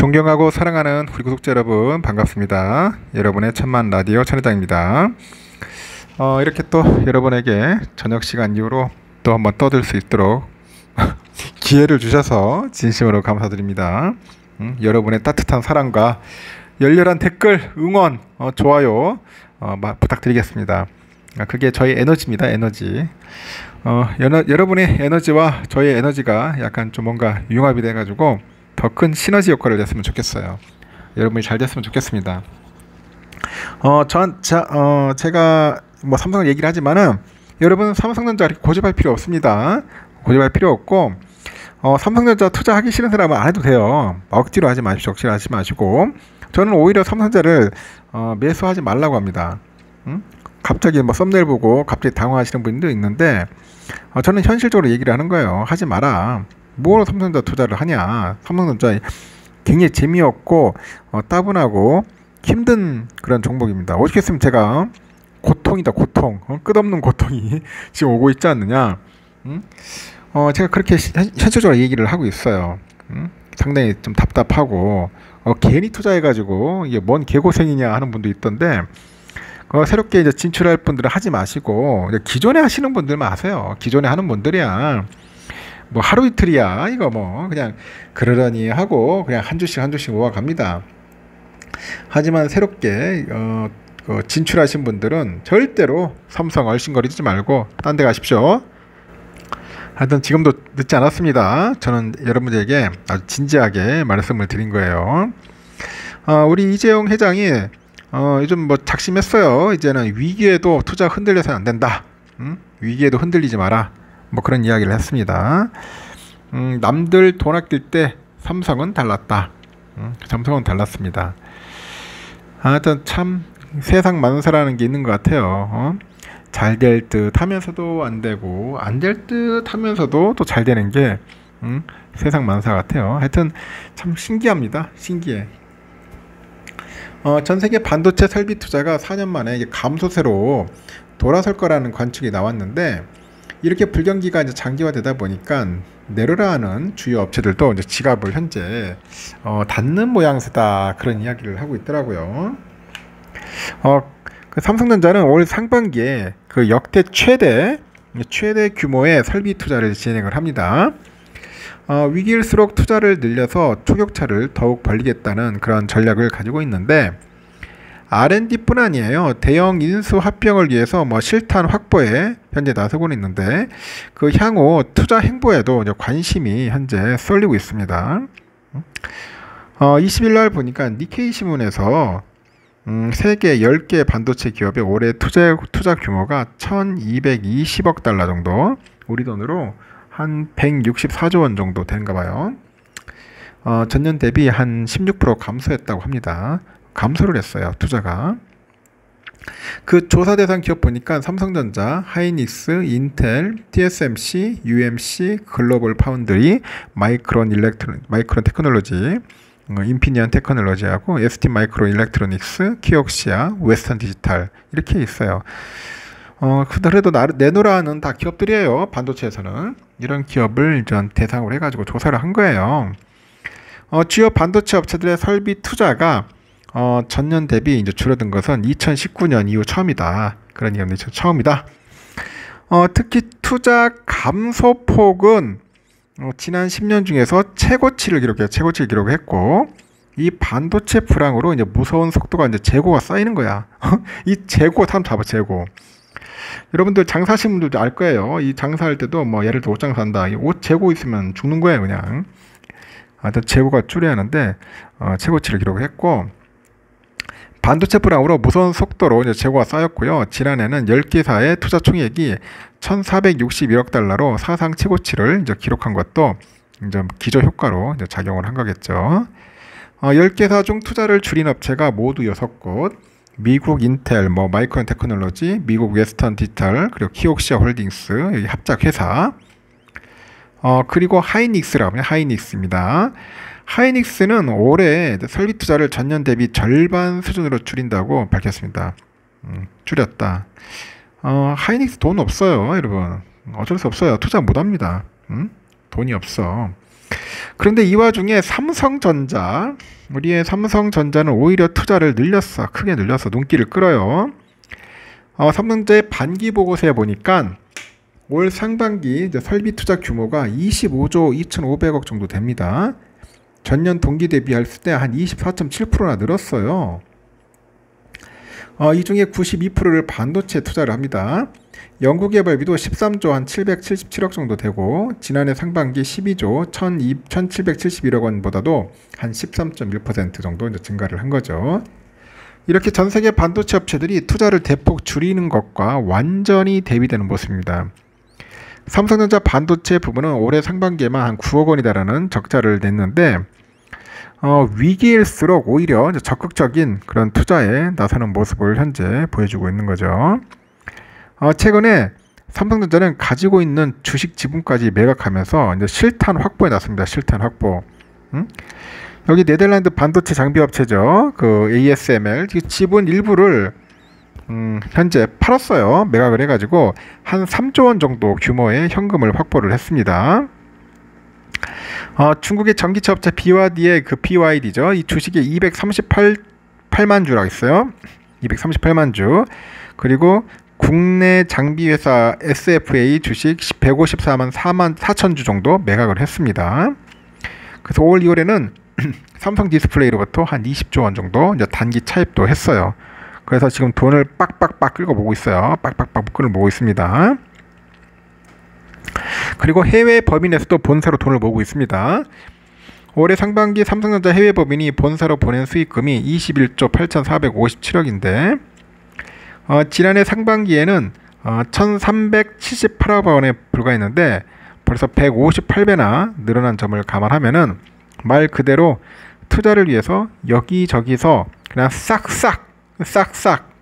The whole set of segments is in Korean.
존경하고 사랑하는 우리 구독자 여러분 반갑습니다. 여러분의 천만 라디오 천회장입니다. 이렇게 또 여러분에게 저녁 시간 이후로 또 한번 떠들 수 있도록 기회를 주셔서 진심으로 감사드립니다. 여러분의 따뜻한 사랑과 열렬한 댓글, 응원, 좋아요 부탁드리겠습니다. 그게 저희 에너지입니다. 에너지. 여러분의 에너지와 저의 에너지가 약간 좀 뭔가 융합이 돼가지고 더 큰 시너지 효과를 냈으면 좋겠어요. 여러분이 잘 됐으면 좋겠습니다. 제가 뭐 삼성을 얘기를 하지만은 여러분 삼성전자 이렇게 고집할 필요 없습니다. 고집할 필요 없고 삼성전자 투자하기 싫은 사람은 안 해도 돼요. 억지로 하지 마십시오. 억지로 하지 마시고 저는 오히려 삼성전자를 매수하지 말라고 합니다. 갑자기 뭐 썸네일 보고 갑자기 당황하시는 분도 있는데 저는 현실적으로 얘기를 하는 거예요. 하지 마라. 뭐로 삼성전자 투자를 하냐. 삼성전자 굉장히 재미없고 따분하고 힘든 그런 종목입니다. 어떻게 했으면 제가 고통이다 고통, 끝없는 고통이 지금 오고 있지 않느냐. 제가 그렇게 현실적으로 얘기를 하고 있어요. 상당히 좀 답답하고 괜히 투자해가지고 이게 뭔 개고생이냐 하는 분도 있던데 새롭게 이제 진출할 분들은 하지 마시고 기존에 하시는 분들만 하세요. 기존에 하는 분들이야 뭐 하루 이틀이야 이거 뭐 그냥 그러려니 하고 그냥 한 주씩 모아갑니다. 하지만 새롭게 진출하신 분들은 절대로 삼성 얼씬거리지 말고 딴 데 가십시오. 하여튼 지금도 늦지 않았습니다. 저는 여러분들에게 아주 진지하게 말씀을 드린 거예요. 우리 이재용 회장이 요즘 뭐 작심했어요. 이제는 위기에도 투자 흔들려서는 안 된다. 위기에도 흔들리지 마라. 뭐 그런 이야기를 했습니다. 남들 돈 아낄 때 삼성은 달랐다. 삼성은 달랐습니다. 하여튼 참 세상 만사라는 게 있는 것 같아요. 잘 될 듯 하면서도 안 되고 안 될 듯 하면서도 또 잘 되는 게 세상 만사 같아요. 하여튼 참 신기합니다. 신기해. 전 세계 반도체 설비 투자가 4년 만에 이게 감소세로 돌아설 거라는 관측이 나왔는데 이렇게 불경기가 이제 장기화되다 보니까 내려라 하는 주요 업체들도 이제 지갑을 현재 닫는 모양새다 그런 이야기를 하고 있더라고요. 그 삼성전자는 올 상반기에 그 역대 최대 규모의 설비 투자를 진행을 합니다. 위기일수록 투자를 늘려서 초격차를 더욱 벌리겠다는 그런 전략을 가지고 있는데 R&D뿐 아니에요. 대형 인수 합병을 위해서 뭐 실탄 확보에 현재 나서고 있는데 그 향후 투자 행보에도 이제 관심이 현재 쏠리고 있습니다. 20일 날 보니까 니케이 신문에서 세계 10개 반도체 기업의 올해 투자 규모가 1220억 달러 정도, 우리 돈으로 한 164조 원 정도 되는가 봐요. 전년 대비 한 16% 감소했다고 합니다. 감소를 했어요. 투자가. 그 조사 대상 기업 보니까 삼성전자, 하이닉스, 인텔, TSMC, UMC, 글로벌 파운드리, 마이크론 테크놀로지, 인피니언 테크놀로지하고 ST 마이크로 일렉트로닉스, 키옥시아, 웨스턴 디지털 이렇게 있어요. 그래도 내노라는 다 기업들이에요. 반도체에서는 이런 기업을 전 대상으로 해가지고 조사를 한 거예요. 주요 반도체 업체들의 설비 투자가 전년 대비 이제 줄어든 것은 2019년 이후 처음이다. 그런 얘기는 처음이다. 특히 투자 감소폭은 지난 10년 중에서 최고치를 기록했고 이 반도체 불황으로 이제 무서운 속도가 이제 재고가 쌓이는 거야. 이 재고 참 잡아 재고. 여러분들 장사하시는 분들도 알 거예요. 이 장사할 때도 뭐 예를 들어 옷 장사한다. 이 옷 재고 있으면 죽는 거예요, 그냥. 재고가 줄여야 하는데 최고치를 기록했고 반도체 불황으로 무서운 속도로 이제 재고가 쌓였고요. 지난해는 10개사의 투자 총액이 1,461억 달러로 사상 최고치를 이제 기록한 것도 이제 기저 효과로 이제 작용을 한 거겠죠. 10개사 중 투자를 줄인 업체가 모두 6곳. 미국 인텔, 뭐 마이크론 테크놀로지, 미국 웨스턴 디지털, 그리고 키옥시아 홀딩스 여기 합작 회사. 그리고 하이닉스라고 합니다. 하이닉스입니다. 하이닉스는 올해 설비 투자를 전년 대비 절반 수준으로 줄인다고 밝혔습니다. 줄였다. 하이닉스 돈 없어요, 여러분. 어쩔 수 없어요. 투자 못합니다. 돈이 없어. 그런데 이 와중에 삼성전자, 우리의 삼성전자는 오히려 투자를 늘렸어. 크게 늘렸어. 눈길을 끌어요. 삼성전자의 반기 보고서에 보니까 올 상반기 이제 설비 투자 규모가 25조 2,500억 정도 됩니다. 전년 동기 대비했을 때 한 24.7%나 늘었어요. 이 중에 92%를 반도체 투자를 합니다. 연구개발비도 13조 한 777억 정도 되고 지난해 상반기 12조 1,771억 원보다도 한 13.1% 정도 이제 증가를 한 거죠. 이렇게 전 세계 반도체 업체들이 투자를 대폭 줄이는 것과 완전히 대비되는 모습입니다. 삼성전자 반도체 부분은 올해 상반기에만 한 9억 원이다라는 적자를 냈는데 위기일수록 오히려 적극적인 그런 투자에 나서는 모습을 현재 보여주고 있는 거죠. 최근에 삼성전자는 가지고 있는 주식 지분까지 매각하면서 이제 실탄 확보에 나섭니다. 실탄 확보. 여기 네덜란드 반도체 장비 업체죠. 그 ASML 지분 일부를 현재 팔았어요. 매각을 해가지고 한 3조 원 정도 규모의 현금을 확보를 했습니다. 중국의 전기차 업체 BYD의 그 BYD죠. 이 주식에 238만 주라고 있어요. 238만 주. 그리고 국내 장비 회사 SFA 주식 154만 4천 주 정도 매각을 했습니다. 그래서 5월 2월에는 삼성 디스플레이로부터 한 20조 원 정도 이제 단기 차입도 했어요. 그래서 지금 돈을 빡빡빡 끌고 모으고 있어요. 빡빡빡 끌고 모으고 있습니다. 그리고 해외 법인에서도 본사로 돈을 모으고 있습니다. 올해 상반기 삼성전자 해외 법인이 본사로 보낸 수익금이 21조 8,457억인데 지난해 상반기에는 1,378억 원에 불과했는데 벌써 158배나 늘어난 점을 감안하면은 말 그대로 투자를 위해서 여기저기서 그냥 싹싹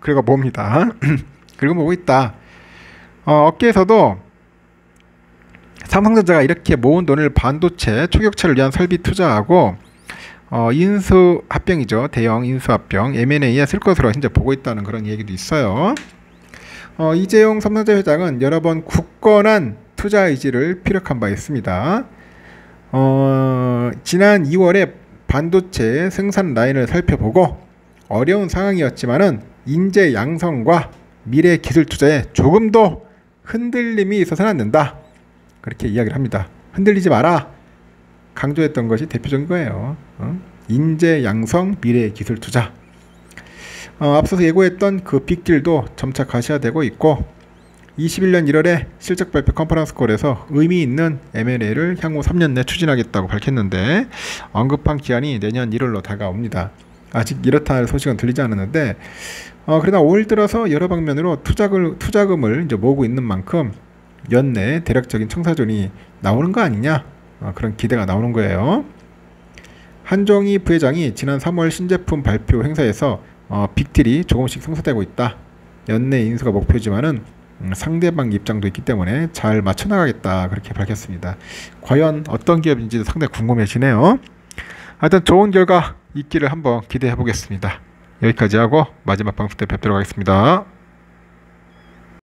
그리고 봅니다. 그리고 모으고 있다. 업계에서도 삼성전자가 이렇게 모은 돈을 반도체 초격차를 위한 설비 투자하고 인수합병이죠. 대형 인수합병 M&A에 쓸 것으로 현재 보고 있다는 그런 얘기도 있어요. 이재용 삼성전자 회장은 여러 번 굳건한 투자 의지를 피력한 바 있습니다. 지난 2월에 반도체 생산 라인을 살펴보고 어려운 상황이었지만은 인재 양성과 미래 기술 투자에 조금도 흔들림이 있어서는 안 된다. 그렇게 이야기를 합니다. 흔들리지 마라. 강조했던 것이 대표적인 거예요. 인재 양성, 미래 기술 투자. 앞서서 예고했던 그 빅딜도 점차 가시화되고 있고 21년 1월에 실적 발표 컨퍼런스콜에서 의미 있는 M&A를 향후 3년 내 추진하겠다고 밝혔는데 언급한 기한이 내년 1월로 다가옵니다. 아직 이렇다 할 소식은 들리지 않았는데 그러나 올 들어서 여러 방면으로 투자금을 이제 모으고 있는 만큼 연내 대략적인 청사존이 나오는 거 아니냐 그런 기대가 나오는 거예요. 한종희 부회장이 지난 3월 신제품 발표 행사에서 빅딜이 조금씩 성사되고 있다. 연내 인수가 목표지만은 상대방 입장도 있기 때문에 잘 맞춰나가겠다 그렇게 밝혔습니다. 과연 어떤 기업인지도 상당히 궁금해지네요. 하여튼 좋은 결과 있기를 한번 기대해 보겠습니다. 여기까지 하고 마지막 방송 때 뵙도록 하겠습니다.